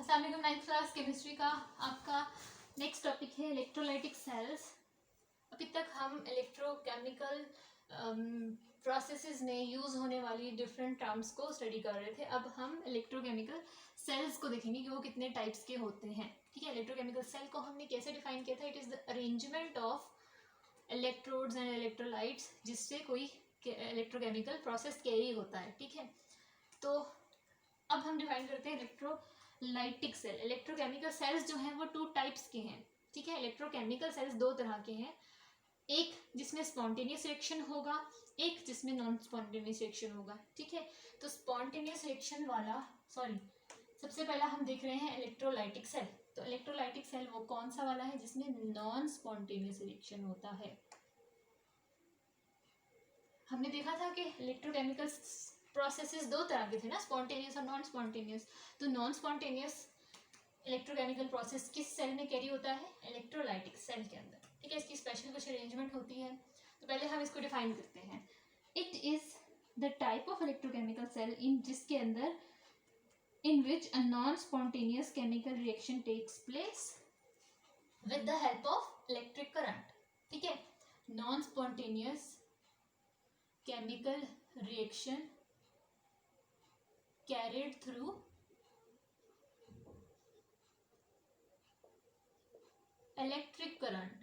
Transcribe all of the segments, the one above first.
अस्सलाम वालेकुम। 9th class chemistry का आपका नेक्स्ट टॉपिक है इलेक्ट्रोलाइटिक सेल्स। अभी तक हम इलेक्ट्रोकेमिकल प्रोसेसेस में यूज़ होने वाली डिफरेंट टर्म्स को स्टडी कर रहे थे। अब हम इलेक्ट्रोकेमिकल सेल्स को देखेंगे कि वो कितने टाइप्स के होते हैं। ठीक है, इलेक्ट्रोकेमिकल सेल को हमने कैसे डिफाइन किया था? It is the arrangement of electrodes and electrolytes जिससे कोई इलेक्ट्रोकेमिकल प्रोसेस कैरी होता है। ठीक है, तो अब हम डिफाइन करते हैं इलेक्ट्रोलाइटिक सेल। इलेक्ट्रोकेमिकल सेल्स जो हैं वो टू टाइप्स के हैं। ठीक है, इलेक्ट्रोकेमिकल सेल्स दो तरह के हैं, एक जिसमें स्पॉन्टेनियस रिएक्शन होगा, एक जिसमें नॉन स्पॉन्टेनियस रिएक्शन होगा। ठीक है, तो स्पॉन्टेनियस रिएक्शन वाला सबसे पहला हम देख रहे हैं इलेक्ट्रोलाइटिक सेल। तो इलेक्ट्रोलाइटिक सेल वो कौन सा वाला है जिसमें नॉन स्पॉन्टेनियस रिएक्शन होता है। हमने देखा था कि इलेक्ट्रोकेमिकल प्रोसेसेस दो तरह के थे ना, स्पॉन्टेनियस और नॉन स्पॉन्टेनियस। तो नॉन स्पॉन्टेनियस इलेक्ट्रोकेमिकल प्रोसेस किस सेल में कैरी होता है? इलेक्ट्रोलाइटिक सेल के अंदर। ठीक है, इसकी स्पेशल कुछ अरेंजमेंट होती है। तो पहले हम इसको डिफाइन करते हैं। It is the type of electrochemical cell in जिसके अंदर in which a non-spontaneous chemical reaction takes place with the help of electric current. ठीक है, non-spontaneous chemical reaction carried through electric current.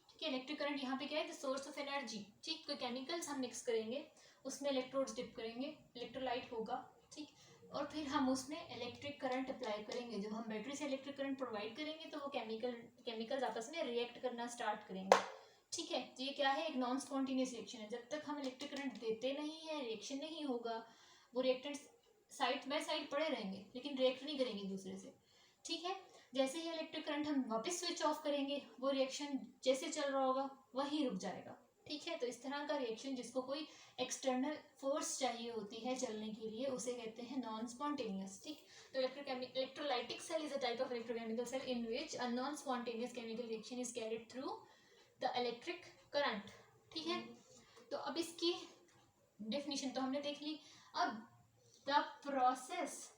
ठीक है, इलेक्ट्रिक करंट यहाँ पे क्या है? The source of energy. ठीक, कोई केमिकल्स हम मिक्स करेंगे, उसमें इलेक्ट्रोड्स डिप करेंगे, इलेक्ट्रोलाइट होगा। ठीक, और फिर हम उसमें इलेक्ट्रिक करंट अप्लाई करेंगे। जब हम बैटरी से इलेक्ट्रिक करंट प्रोवाइड करेंगे तो वो केमिकल्स आपस में रिएक्ट करना स्टार्ट करेंगे। ठीक है, तो ये क्या है? एक नॉन स्पॉन्टेनियस रिएक्शन है। जब तक हम इलेक्ट्रिक करंट देते नहीं है, रिएक्शन नहीं होगा। वो रिएक्टेंट्स साइड बाय साइड पड़े रहेंगे लेकिन रिएक्ट नहीं करेंगे दूसरे से। ठीक है, जैसे ही इलेक्ट्रिक करंट हम वापस स्विच ऑफ करेंगे, वो रिएक्शन जैसे चल रहा होगा वहीं रुक जाएगा। ठीक है, तो इस तरह का रिएक्शन जिसको कोई एक्सटर्नल फोर्स चाहिए होती है चलने के लिए, उसे कहते हैं नॉन स्पॉन्टेनियस। ठीक, तो electrolytic cell is a type of electrochemical cell in which a non spontaneous chemical reaction is carried through the electric current. ठीक है, तो अब इसकी डेफिनेशन तो हमने देख ली। अब the process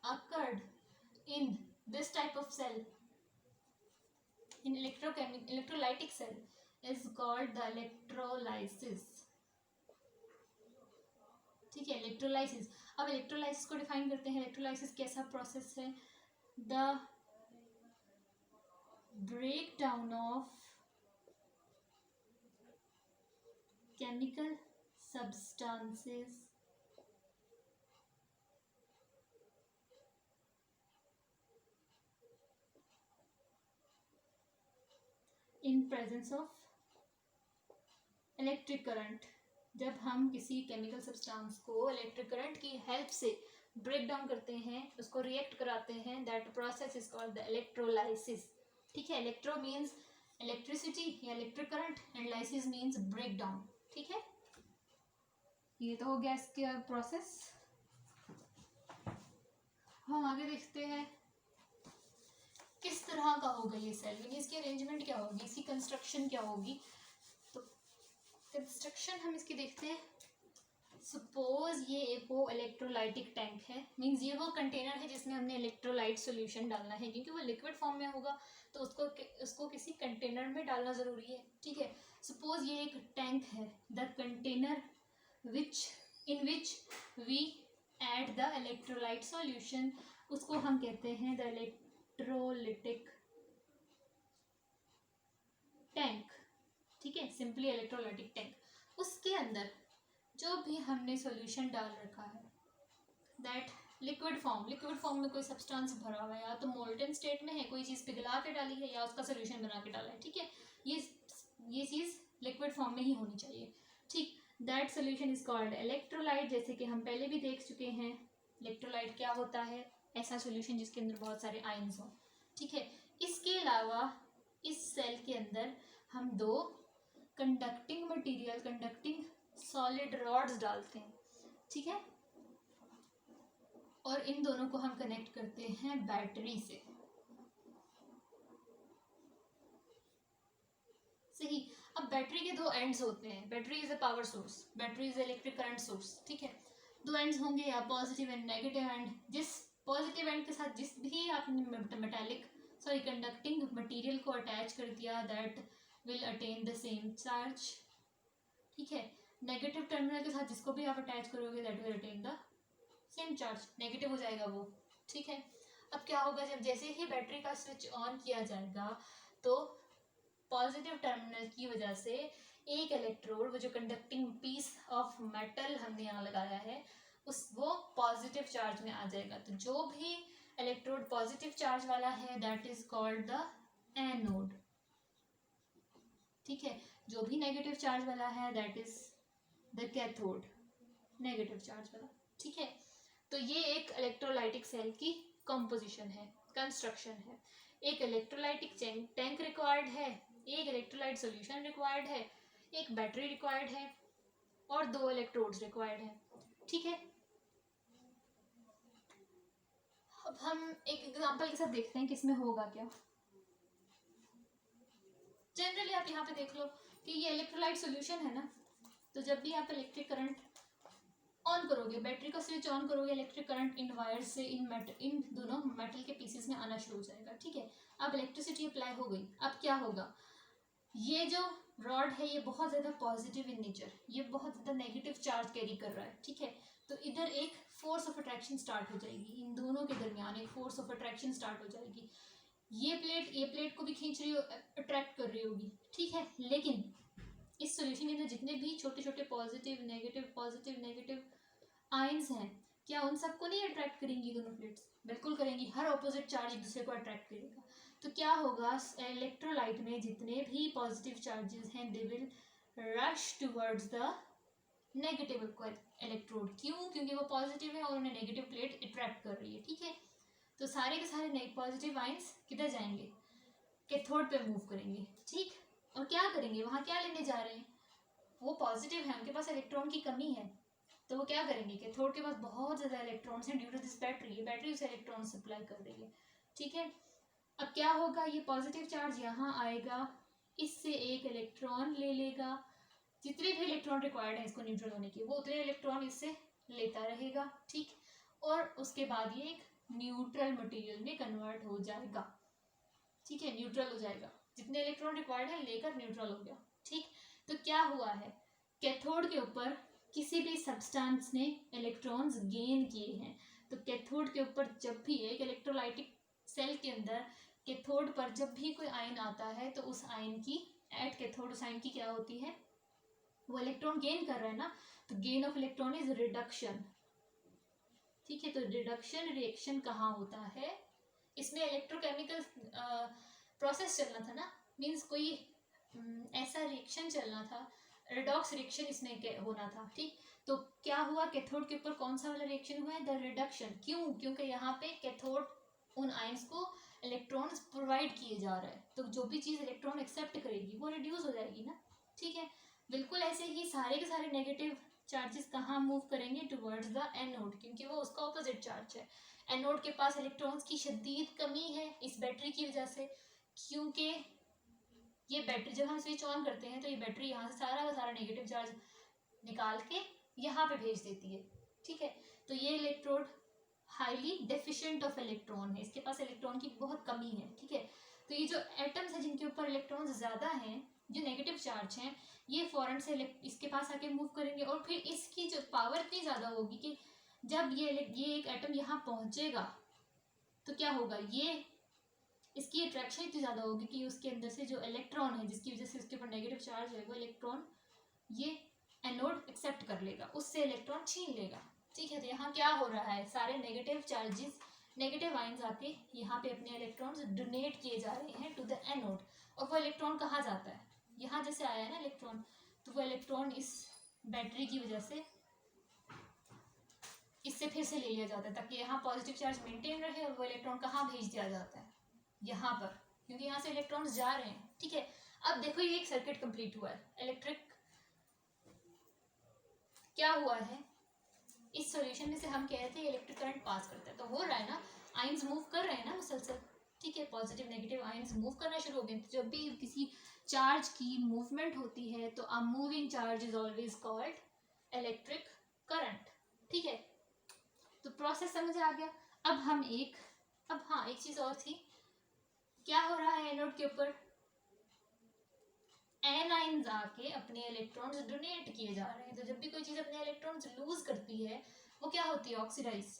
occurred in this type of cell in electrolytic cell is called the electrolysis. ठीक है, इलेक्ट्रोलाइसिस। अब इलेक्ट्रोलाइसिस को डिफाइन करते हैं। इलेक्ट्रोलाइसिस कैसा प्रोसेस है? The break down of chemical substances in presence of electric current. जब हम किसी केमिकल सब्सटेंस को इलेक्ट्रिक करंट की हेल्प से ब्रेक डाउन करते हैं, उसको रिएक्ट कराते हैं, that process is called the electrolysis. ठीक है, इलेक्ट्रो मीन्स इलेक्ट्रिसिटी या electric current and lysis means break down. ठीक है, ये तो हो गया इसका प्रोसेस। हम आगे देखते हैं किस तरह का होगा ये सेल, यानी इसकी अरेंजमेंट क्या होगी, इसकी कंस्ट्रक्शन क्या होगी। तो कंस्ट्रक्शन हम इसकी देखते हैं। सपोज ये एक वो इलेक्ट्रोलाइटिक टैंक है, मींस ये वो कंटेनर है जिसमें हमने इलेक्ट्रोलाइट सॉल्यूशन डालना है। क्योंकि वो लिक्विड फॉर्म में होगा तो उसको किसी कंटेनर में डालना ज़रूरी है। ठीक है, सपोज ये एक टैंक है, the container in which we add the electrolyte solution, उसको हम कहते हैं द इलेक्ट्रोलिटिक टैंक। ठीक है, सिंपली इलेक्ट्रोलाइटिक टैंक। उसके अंदर जो भी हमने सॉल्यूशन डाल रखा है, दैट लिक्विड फॉर्म में कोई सब्सटेंस भरा हुआ है, या तो मोल्टन स्टेट में है, कोई चीज़ पिघला के डाली है, या उसका सॉल्यूशन बना के डाला है। ठीक है, ये चीज़ लिक्विड फॉर्म में ही होनी चाहिए। ठीक, that solution is called electrolyte. जैसे कि हम पहले भी देख चुके हैं, इलेक्ट्रोलाइट क्या होता है? ऐसा सॉल्यूशन जिसके अंदर बहुत सारे आयंस हों। ठीक है, इसके अलावा इस सेल के अंदर हम दो कंडक्टिंग सॉलिड रॉड्स डालते हैं। ठीक है, और इन दोनों को हम कनेक्ट करते हैं बैटरी से। सही, अब बैटरी के दो एंड्स होते हैं। Battery is a power source, battery is electric current source. ठीक है, दो एंड्स होंगे या पॉजिटिव एंड नेगेटिव एंड। जिस पॉजिटिव एंड के साथ जिस भी आपने मेटालिक कंडक्टिंग मटेरियल को अटैच कर दिया that will attain the same charge, ठीक है। नेगेटिव टर्मिनल के साथ जिसको भी आप अटैच करोगे that will attain the same charge, negative हो जाएगा वो, ठीक है। अब क्या होगा, जब जैसे ही बैटरी का स्विच ऑन किया जाएगा तो पॉजिटिव टर्मिनल की वजह से एक इलेक्ट्रोड, वो जो कंडक्टिंग पीस ऑफ मेटल हमने यहाँ लगाया है वो पॉजिटिव चार्ज में आ जाएगा। तो जो भी इलेक्ट्रोड पॉजिटिव चार्ज वाला है that is called the anode, ठीक है। जो भी नेगेटिव चार्ज वाला है that is the cathode, negative charge वाला, ठीक है। तो ये एक इलेक्ट्रोलाइटिक सेल की कंपोजिशन है, कंस्ट्रक्शन है। एक इलेक्ट्रोलाइटिक टैंक रिक्वायर्ड है, एक इलेक्ट्रोलाइट सॉल्यूशन रिक्वायर्ड है, एक बैटरी रिक्वायर्ड है और दो इलेक्ट्रोड्स रिक्वायर्ड है, ठीक है। अब हम एक एग्जांपल के साथ देखते हैं कि इसमें होगा क्या। जनरली आप यहाँ पे देख लो कि ये इलेक्ट्रोलाइट सॉल्यूशन है ना, तो जब भी आप इलेक्ट्रिक करंट ऑन करोगे, बैटरी का स्विच ऑन करोगे, इलेक्ट्रिक करंट इन वायर से इन दोनों मेटल के पीसेस में आना शुरू हो जाएगा, ठीक है। अब इलेक्ट्रिसिटी अप्लाई हो गई। अब क्या होगा, ये जो रॉड है ये बहुत ज़्यादा पॉजिटिव इन नेचर, ये बहुत ज़्यादा नेगेटिव चार्ज कैरी कर रहा है, ठीक है। तो इधर एक फोर्स ऑफ अट्रैक्शन स्टार्ट हो जाएगी, इन दोनों के दरमियान एक फोर्स ऑफ अट्रैक्शन स्टार्ट हो जाएगी। ये प्लेट को भी खींच रही हो, अट्रैक्ट कर रही होगी, ठीक है। लेकिन इस सॉल्यूशन के अंदर जितने भी छोटे छोटे पॉजिटिव नेगेटिव आयंस हैं, क्या उन सबको नहीं अट्रैक्ट करेंगी दोनों प्लेट्स? बिल्कुल करेंगी। हर ऑपोजिट चार्ज एक दूसरे को अट्रैक्ट करेगा। तो क्या होगा, इलेक्ट्रोलाइट में जितने भी पॉजिटिव चार्जेस हैं they will rush towards the negative electrode. क्यों? क्योंकि वो पॉजिटिव है और उन्हें नेगेटिव प्लेट अट्रैक्ट कर रही है, ठीक है। तो सारे के सारे पॉजिटिव आयंस किधर जाएंगे, कैथोड पे मूव करेंगे, ठीक। और क्या करेंगे, वहाँ क्या लेने जा रहे हैं, वो पॉजिटिव है, उनके पास इलेक्ट्रॉन की कमी है, तो वो क्या करेंगे, कैथोड के पास बहुत ज़्यादा इलेक्ट्रॉन्स हैं ड्यू टू दिस बैटरी, ये बैटरी उसे इलेक्ट्रॉन सप्लाई कर रही है, ठीक है। अब क्या होगा, ये पॉजिटिव चार्ज यहाँ आएगा, इससे एक इलेक्ट्रॉन ले लेगा, जितने भी इलेक्ट्रॉन रिक्वायर्ड है इसको न्यूट्रल होने के वो उतने इलेक्ट्रॉन इससे लेता रहेगा, ठीक। और उसके बाद ये एक न्यूट्रल मटेरियल में कन्वर्ट हो जाएगा, ठीक है, न्यूट्रल हो जाएगा, जितने इलेक्ट्रॉन रिक्वायर्ड है लेकर न्यूट्रल हो गया, ठीक। तो क्या हुआ है, कैथोड के ऊपर किसी भी सब्सटेंस ने इलेक्ट्रॉन्स गेन किए हैं। तो कैथोड के ऊपर जब भी एक इलेक्ट्रोलाइटिक सेल के अंदर कैथोड पर जब भी कोई आयन आता है तो उस आयन की एट कैथोड उस आयन की क्या होती है, वो इलेक्ट्रॉन गेन कर रहा है ना, तो gain of electron is reduction, ठीक है। तो रिडक्शन रिएक्शन कहाँ होता है, इसमें इलेक्ट्रोकेमिकल प्रोसेस चलना था ना, मीन्स कोई ऐसा रिएक्शन चलना था, रिडॉक्स रिएक्शन इसमें होना था, ठीक। तो क्या हुआ, कैथोड के ऊपर कौन सा वाला रिएक्शन हुआ है, द रिडक्शन। क्यों? क्योंकि यहाँ पे कैथोड उन आयंस को इलेक्ट्रॉन्स प्रोवाइड किए जा रहा है, तो जो भी चीज़ इलेक्ट्रॉन एक्सेप्ट करेगी वो रिड्यूस हो जाएगी ना, ठीक है। बिल्कुल ऐसे ही सारे के सारे नेगेटिव चार्जेस कहाँ मूव करेंगे, टुवर्ड्स द एनोड, क्योंकि वो उसका ऑपोजिट चार्ज है। एनोड के पास इलेक्ट्रॉन्स की शदीद कमी है इस बैटरी की वजह से, क्योंकि ये बैटरी जब हम स्विच ऑन करते हैं तो ये बैटरी यहाँ से सारा का सारा नेगेटिव चार्ज निकाल के यहाँ पे भेज देती है, ठीक है। तो ये electrode highly deficient of electron है, इसके पास इलेक्ट्रॉन की बहुत कमी है, ठीक है। तो ये जो एटम्स है जिनके ऊपर इलेक्ट्रॉन्स ज़्यादा हैं, जो नेगेटिव चार्ज हैं, ये फौरन से इसके पास आके मूव करेंगे और फिर इसकी जो पावर इतनी ज़्यादा होगी कि जब ये एक एटम यहाँ पहुँचेगा तो क्या होगा, ये इसकी अट्रैक्शन इतनी ज़्यादा होगी कि उसके अंदर से जो इलेक्ट्रॉन है जिसकी वजह से उसके ऊपर नेगेटिव चार्ज है वो इलेक्ट्रॉन ये एनोड एक्सेप्ट कर लेगा, उससे इलेक्ट्रॉन छीन लेगा, ठीक है। तो यहाँ क्या हो रहा है, सारे नेगेटिव चार्जेस नेगेटिव आयंस आके यहाँ पे अपने इलेक्ट्रॉन्स डोनेट किए जा रहे हैं टू द एनोड, और वो इलेक्ट्रॉन कहाँ जाता है, यहाँ जैसे आया है ना इलेक्ट्रॉन, तो वो इलेक्ट्रॉन इस बैटरी की वजह से इससे फिर से ले लिया जाता है ताकि यहाँ पॉजिटिव चार्ज मेंटेन रहे, और वो इलेक्ट्रॉन कहाँ भेज दिया जाता है, यहाँ पर, क्योंकि यहाँ से इलेक्ट्रॉन्स जा रहे हैं, ठीक है। अब देखो ये एक सर्किट कंप्लीट हुआ है, इलेक्ट्रिक क्या हुआ है, इस सॉल्यूशन में से हम कह रहे थे इलेक्ट्रिक करंट पास करता है, तो हो रहा है ना, आयंस मूव कर रहे हैं ना मुसलसल, ठीक है, पॉजिटिव नेगेटिव आयंस मूव करना शुरू हो गए। तो जब भी किसी चार्ज की मूवमेंट होती है तो a moving charge is always called electric current, ठीक है। समझ आ गया। अब हाँ एक चीज और थी, क्या हो रहा है एनोड के ऊपर, एनाइंस आके अपने इलेक्ट्रॉन्स डोनेट किए जा रहे हैं। तो जब भी कोई चीज अपने इलेक्ट्रॉन्स लूज करती है वो क्या होती है, ऑक्सीडाइज।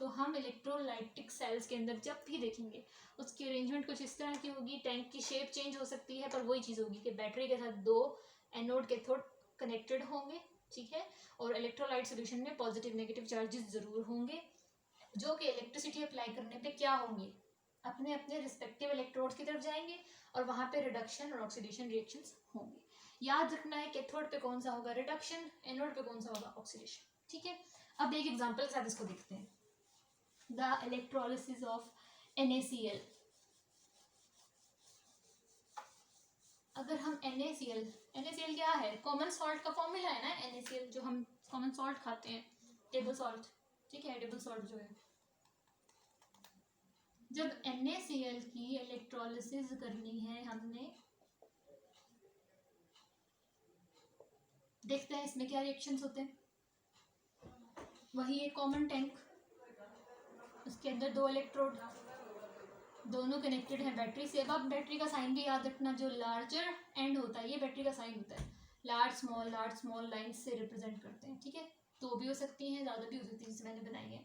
तो हम इलेक्ट्रोलाइटिक सेल्स के अंदर जब भी देखेंगे उसकी अरेंजमेंट कुछ इस तरह की होगी, टैंक की शेप चेंज हो सकती है, पर वही चीज होगी कि बैटरी के साथ दो एनोड कैथोड कनेक्टेड होंगे, ठीक है, और इलेक्ट्रोलाइट सोल्यूशन में पॉजिटिव नेगेटिव चार्जेस जरूर होंगे, जो कि इलेक्ट्रिसिटी अप्लाई करने पे क्या होंगे, अपने अपने रिस्पेक्टिव इलेक्ट्रोड्स की तरफ जाएंगे और वहां पे रिडक्शन और ऑक्सीडेशन रिएक्शंस होंगे। याद रखना है कैथोड पे कौन सा होगा रिडक्शन, एनोड पे कौन सा होगा ऑक्सीडेशन, ठीक है। अब एक एग्जांपल के साथ इसको देखते हैं, द इलेक्ट्रोलिसिस ऑफ NaCl। अगर हम NaCl क्या है, कॉमन सॉल्ट का फॉर्मूला है ना NaCl, जो हम कॉमन सॉल्ट खाते हैं, टेबल सॉल्ट, ठीक है, टेबल सॉल्ट जो है। जब NaCl की इलेक्ट्रोलिसिस करनी है हमने, देखते हैं इसमें क्या रिएक्शंस होते हैं। वही एक कॉमन टैंक, उसके अंदर दो इलेक्ट्रोड, दोनों कनेक्टेड है बैटरी से। अब आप बैटरी का साइन भी याद रखना, जो लार्जर एंड होता है ये बैटरी का साइन होता है, लार्ज स्मॉल लाइन से रिप्रेजेंट करते हैं, ठीक है। तो भी हो सकती हैं, ज़्यादा भी हो सकती है, जिससे मैंने बनाई है।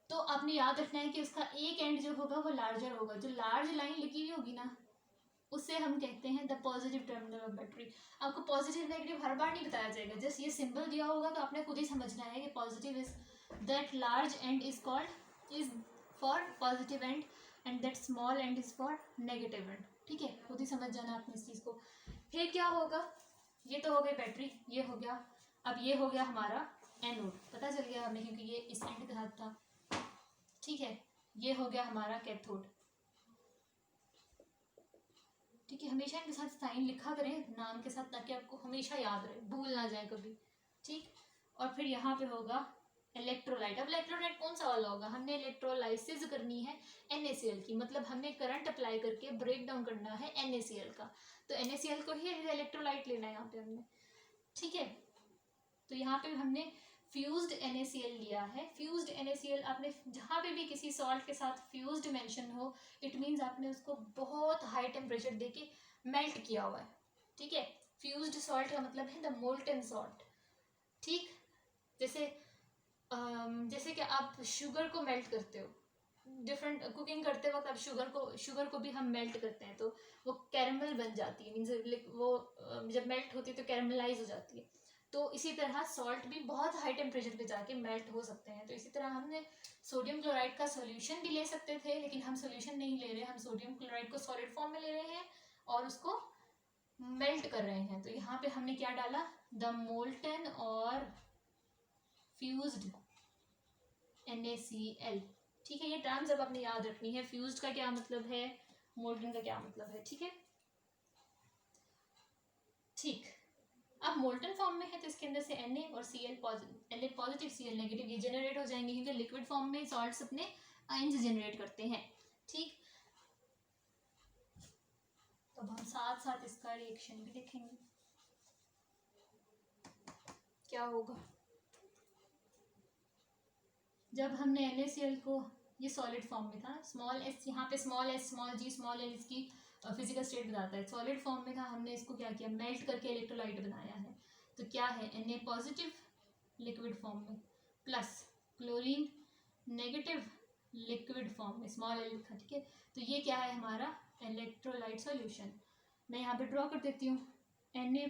तो आपने याद रखना है कि उसका एक एंड जो होगा वो लार्जर होगा, जो लार्ज लाइन लिखी हुई होगी ना उसे हम कहते हैं the positive terminal of battery. आपको पॉजिटिव नेगेटिव हर बार नहीं बताया जाएगा, जस्ट ये सिंबल दिया होगा तो आपने खुद ही समझना है कि positive is that large and is called is for positive and and that small and is for negative and, ठीक है, खुद ही समझ जाना आपने इस चीज़ को। फिर क्या होगा, ये तो हो गई बैटरी, ये हो गया, अब ये हो गया हमारा एनोड, पता चल गया हमें क्योंकि ये इस एंड के साथ था, ठीक है। ये हो गया हमारा कैथोड, ठीक है। हमेशा इनके साथ साइन लिखा करें नाम के साथ, ताकि आपको हमेशा याद रहे, भूल ना जाए कभी, ठीक। और फिर यहाँ पे होगा इलेक्ट्रोलाइट। अब इलेक्ट्रोलाइट कौन सा वाला होगा, हमने इलेक्ट्रोलाइसिस करनी है NaCl की, मतलब हमने करंट अप्लाई करके ब्रेक डाउन करना है NaCl का, तो NaCl को ही इलेक्ट्रोलाइट लेना है यहाँ पे हमने, ठीक है। तो यहाँ पे हमने फ्यूज्ड NaCl लिया है। फ्यूज्ड NaCl आपने जहाँ पे भी किसी सॉल्ट के साथ फ्यूज्ड मेंशन हो, इट मीन्स आपने उसको बहुत हाई टेम्परेचर देके मेल्ट किया हुआ है, ठीक है। फ्यूज्ड सॉल्ट का मतलब है द मोल्टन सॉल्ट, ठीक। जैसे कि आप शुगर को मेल्ट करते हो, डिफरेंट कुकिंग करते वक्त आप शुगर को भी हम मेल्ट करते हैं तो वो कैरमल बन जाती है, मीन्स वो जब मेल्ट होती है तो कैरमलाइज हो जाती है। तो इसी तरह सॉल्ट भी बहुत हाई टेम्परेचर पे जाके मेल्ट हो सकते हैं। तो इसी तरह हमने सोडियम क्लोराइड का सॉल्यूशन भी ले सकते थे, लेकिन हम सॉल्यूशन नहीं ले रहे, हम सोडियम क्लोराइड को सॉलिड फॉर्म में ले रहे हैं और उसको मेल्ट कर रहे हैं। तो यहाँ पे हमने क्या डाला, द मोल्टन और फ्यूज्ड NaCl, ठीक है। ये टर्म्स अब आपने याद रखनी है, फ्यूज्ड का क्या मतलब है, मोल्टन का क्या मतलब है, ठीक है, ठीक। अब मोल्टन फॉर्म में है तो इसके अंदर से Na और Cl पॉजिटिव Cl नेगेटिव ये जनरेट हो जाएंगे, क्योंकि लिक्विड फॉर्म में सॉल्ट्स अपने आयंस जनरेट करते हैं, ठीक। तो अब हम साथ साथ इसका रिएक्शन भी देखेंगे क्या होगा। जब हमने NaCl को, ये सॉलिड फॉर्म में था, स्मॉल s यहाँ पे small s small g small l इसकी फिजिकल स्टेट बताता है, सॉलिड फॉर्म में था, हमने इसको क्या किया, मेल्ट करके इलेक्ट्रोलाइट बनाया है। तो क्या है, Na पॉजिटिव लिक्विड फॉर्म में plus chlorine negative liquid form में, स्मॉल l लिखा, ठीक है। तो ये क्या है हमारा इलेक्ट्रोलाइट सॉल्यूशन। मैं यहाँ पे ड्रॉ कर देती हूँ, Na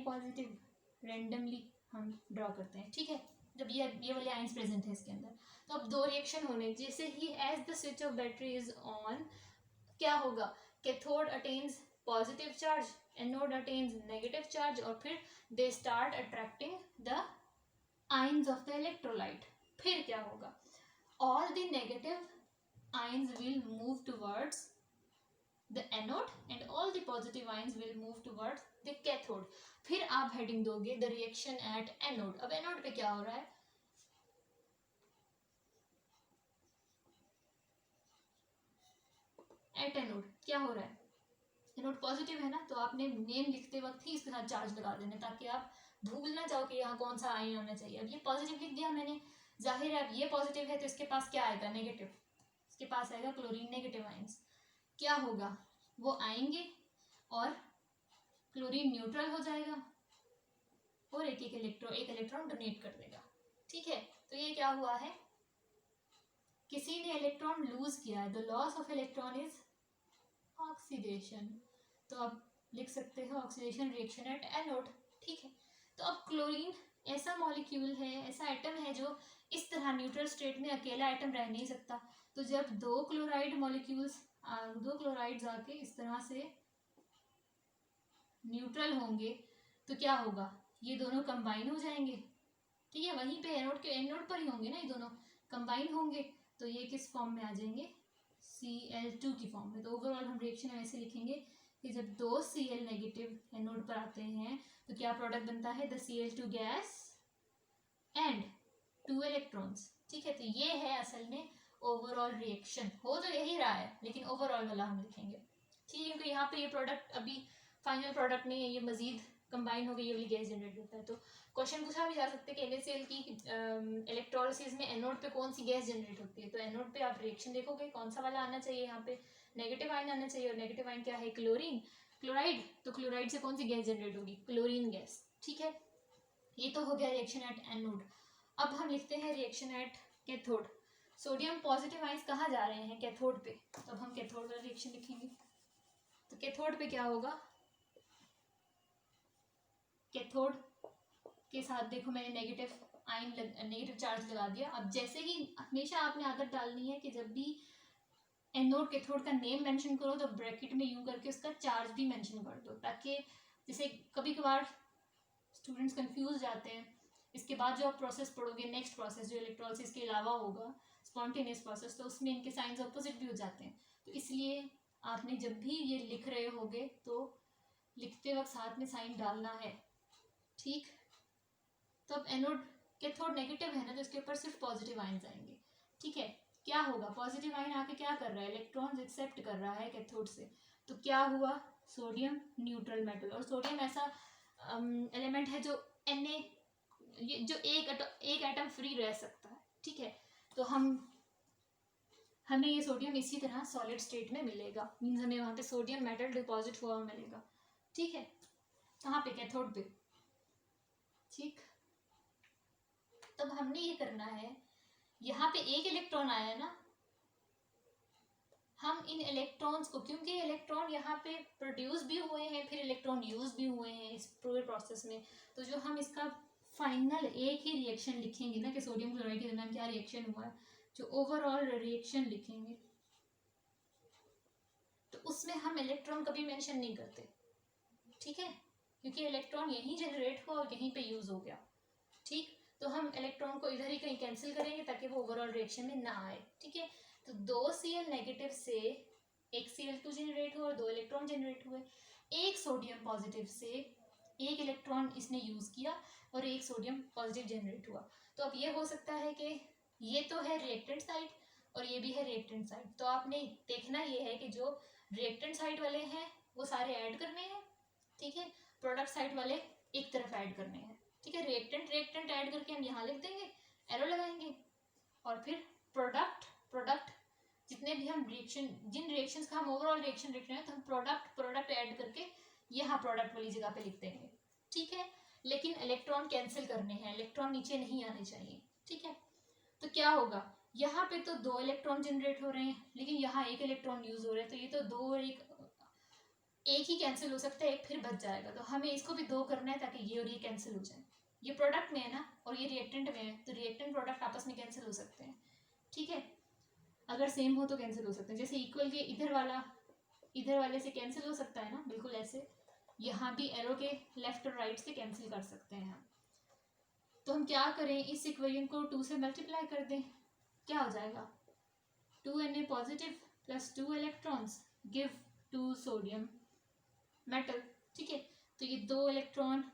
पॉजिटिव रेंडमली हम ड्रॉ करते हैं, ठीक है, जब ये वाले आइंस प्रेजेंट है इसके अंदर। तो अब दो रिएक्शन होने, जैसे ही as the switch of battery is on क्या होगा, cathode attains positive charge, anode attains negative charge, और फिर they start attracting the ions of the electrolyte. फिर क्या होगा, all the negative ions will move towards the anode and all the positive ions will move towards the cathode। फिर आप heading दोगे the reaction at anode। अब anode पे क्या हो रहा है, at anode क्या हो रहा है, एनोड पॉजिटिव है ना, तो आपने नेम लिखते वक्त ही इसके साथ चार्ज लगा देना, ताकि आप भूल ना जाओ कि यहाँ कौन सा आयन आना चाहिए। अब ये पॉजिटिव लिख दिया मैंने, जाहिर है अब ये पॉजिटिव है तो इसके पास क्या आएगा, नेगेटिव, इसके पास आएगा क्लोरीन नेगेटिव आयंस। क्या होगा, वो आएंगे और क्लोरीन न्यूट्रल हो जाएगा और एक इलेक्ट्रॉन डोनेट कर देगा। ठीक है, तो ये क्या हुआ है, किसी ने इलेक्ट्रॉन लूज किया है, the loss of electron is oxidation. तो आप लिख सकते हो ऑक्सीडेशन रिएक्शन एट एनोड। ठीक है, तो अब क्लोरीन ऐसा मॉलिक्यूल है, ऐसा एटम है जो इस तरह न्यूट्रल स्टेट में अकेला एटम रह नहीं सकता। तो जब दो क्लोराइड्स आके इस तरह से न्यूट्रल होंगे तो क्या होगा, ये दोनों कंबाइन हो जाएंगे। ठीक है, वहीं पे एनोड पर ही होंगे ना, ये दोनों कंबाइन होंगे तो ये किस फॉर्म में आ जाएंगे, Cl2 की फॉर्म में। तो ओवरऑल हम रिएक्शन ऐसे लिखेंगे कि जब दो Cl नेगेटिव एनोड पर आते हैं तो क्या प्रोडक्ट बनता है, the Cl2 gas and 2 electrons. ठीक है, तो ये है असल में ओवरऑल रिएक्शन। हो तो यही रहा है लेकिन ओवरऑल वाला हम लिखेंगे। ठीक है, क्योंकि यहाँ पे ये प्रोडक्ट अभी फाइनल प्रोडक्ट नहीं है, ये मजीद कंबाइन हो गई, ये वाली गैस जनरेट होता है। तो क्वेश्चन पूछा भी जा सकता है कि NaCl की इलेक्ट्रोलिसिस में एनोड पे कौन सी गैस जनरेट होती है। तो एनोड पे आप रिएक्शन देखोगे कौन सा वाला आना चाहिए, यहाँ पे नेगेटिव आयन आना चाहिए, और नेगेटिव आयन क्या है, क्लोराइड। तो क्लोराइड से कौन सी गैस जनरेट होगी, क्लोरीन गैस। ठीक है, ये तो हो गया रिएक्शन एट एनोड। अब हम लिखते हैं reaction at cathode. Sodium positive ions कहाँ जा रहे हैं, कैथोड पे। तो अब हम कैथोड वाला रिएक्शन लिखेंगे। तो कैथोड पे क्या होगा, कैथोड के साथ देखो मैंने नेगेटिव चार्ज लगा दिया। अब जैसे ही हमेशा आपने आदत डालनी है कि जब भी एनोड कैथोड का नेम मेंशन करो तो ब्रैकेट में यू करके उसका चार्ज भी मेंशन कर दो, ताकि जैसे कभी कभार स्टूडेंट्स कंफ्यूज जाते हैं। इसके बाद जो आप प्रोसेस पढ़ोगे, नेक्स्ट प्रोसेस जो इलेक्ट्रोलिसिस के अलावा होगा, स्पॉन्टेनियस प्रोसेस, तो उसमें इनके साइंस ऑपोजिट भी हो जाते हैं। तो इसलिए आपने जब भी ये लिख रहे होगे तो लिखते वक्त साथ में साइन डालना है। ठीक, तो अब एनोड कैथोड नेगेटिव है ना, तो इसके ऊपर सिर्फ पॉजिटिव आयंस आएंगे। ठीक है, क्या होगा, पॉजिटिव आयन आके क्या कर रहा है, इलेक्ट्रॉन्स एक्सेप्ट कर रहा है कैथोड से। तो क्या हुआ, सोडियम न्यूट्रल मेटल। और सोडियम ऐसा एलिमेंट है जो जो एक एटम फ्री रह सकता है। ठीक है, तो हमें ये सोडियम इसी तरह सॉलिड स्टेट में मिलेगा, मीन्स हमें वहाँ पे सोडियम मेटल डिपॉजिट हुआ मिलेगा। ठीक है, कहाँ पे, कैथोड पे। ठीक, तब हमने ये करना है, यहाँ पे एक इलेक्ट्रॉन आया ना, हम इन इलेक्ट्रॉन्स को, क्योंकि इलेक्ट्रॉन यहाँ पे प्रोड्यूस भी हुए हैं फिर इलेक्ट्रॉन यूज भी हुए हैं इस पूरे प्रोसेस में, तो जो हम इसका फाइनल एक ही रिएक्शन लिखेंगे ना कि सोडियम क्लोराइड के दरमियान क्या रिएक्शन हुआ है, जो ओवरऑल रिएक्शन लिखेंगे, तो उसमें हम इलेक्ट्रॉन कभी मेंशन नहीं करते। ठीक है, क्योंकि इलेक्ट्रॉन यहीं जनरेट हुआ और यहीं पे यूज हो गया। ठीक, तो हम इलेक्ट्रॉन को इधर ही कहीं कैंसिल करेंगे ताकि वो ओवरऑल रिएक्शन में ना आए। ठीक है, तो दो Cl नेगेटिव से एक Cl2 जनरेट हुआ और 2 इलेक्ट्रॉन जनरेट हुए। एक सोडियम पॉजिटिव से एक इलेक्ट्रॉन इसने यूज किया और एक सोडियम पॉजिटिव जनरेट हुआ। तो अब ये हो सकता है कि ये तो है रिएक्टेंट साइड और ये भी है रिएक्टेंट साइड। तो आपने देखना ये है कि जो रिएक्टेंट साइड वाले हैं वो सारे ऐड करने हैं। ठीक है, प्रोडक्ट साइड वाले एक तरफ ऐड करने हैं। ठीक है, रिएक्टेंट ऐड करके हम यहाँ लिख देंगे, एरो लगाएंगे, और फिर प्रोडक्ट जितने भी हम जिन रिएक्शंस का हम ओवरऑल रिएक्शन लिख रहे हैं तो हम प्रोडक्ट ऐड करके यहाँ प्रोडक्ट वाली जगह पे लिख देंगे। ठीक है, लेकिन इलेक्ट्रॉन कैंसिल करने हैं, इलेक्ट्रॉन नीचे नहीं आने चाहिए। ठीक है, तो क्या होगा, यहाँ पे तो 2 इलेक्ट्रॉन जनरेट हो रहे हैं लेकिन यहाँ एक इलेक्ट्रॉन यूज हो रहा है, तो ये तो दो एक ही कैंसिल हो सकता है, एक फिर बच जाएगा। तो हमें इसको भी 2 करना है ताकि ये और ये कैंसिल हो जाए। ये प्रोडक्ट में है ना और ये रिएक्टेंट में है, तो रिएक्टेंट प्रोडक्ट आपस में कैंसिल हो सकते हैं। ठीक है, अगर सेम हो तो कैंसिल हो सकते हैं, जैसे इक्वल के इधर वाले से कैंसिल हो सकता है ना, बिल्कुल ऐसे यहाँ भी एरो के लेफ्ट और राइट से कैंसिल कर सकते हैं हम। तो हम क्या करें, इस इक्वेशन को 2 से मल्टीप्लाई कर दें, क्या हो जाएगा, 2Na positive plus 2 electrons give 2 sodium metal. ठीक है, तो ये 2 इलेक्ट्रॉन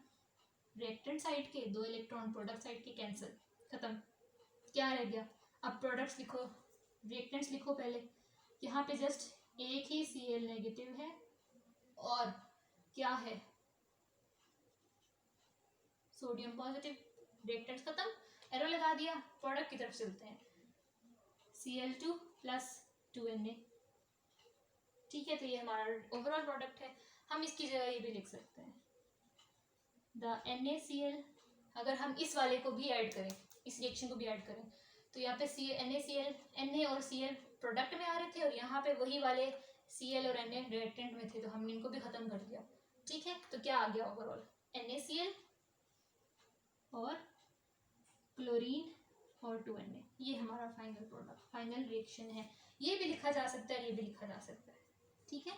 रिएक्टेंट साइड के, 2 इलेक्ट्रॉन प्रोडक्ट साइड के, कैंसिल, खत्म। क्या रह गया, अब प्रोडक्ट्स लिखो, रिएक्टेंट्स लिखो पहले। यहाँ पे जस्ट एक ही Cl नेगेटिव है और क्या है, सोडियम पॉजिटिव, रिएक्टेंट्स खत्म, एरो लगा दिया, प्रोडक्ट की तरफ चलते हैं, Cl2 प्लस 2Na। ठीक है, तो ये हमारा ओवरऑल प्रोडक्ट है। हम इसकी जगह ये भी लिख सकते हैं द NaCl। अगर हम इस वाले को भी ऐड करें, इस रिएक्शन को भी ऐड करें, तो यहाँ पे NaCl, Na और Cl प्रोडक्ट में आ रहे थे और यहाँ पे वही वाले Cl और Na रिएक्टेंट में थे, तो हमने इनको भी खत्म कर दिया। ठीक है, तो क्या आ गया ओवरऑल, NaCl और क्लोरीन और 2Na, ये हमारा फाइनल प्रोडक्ट, फाइनल रिएक्शन है। ये भी लिखा जा सकता है, ये भी लिखा जा सकता है। ठीक है।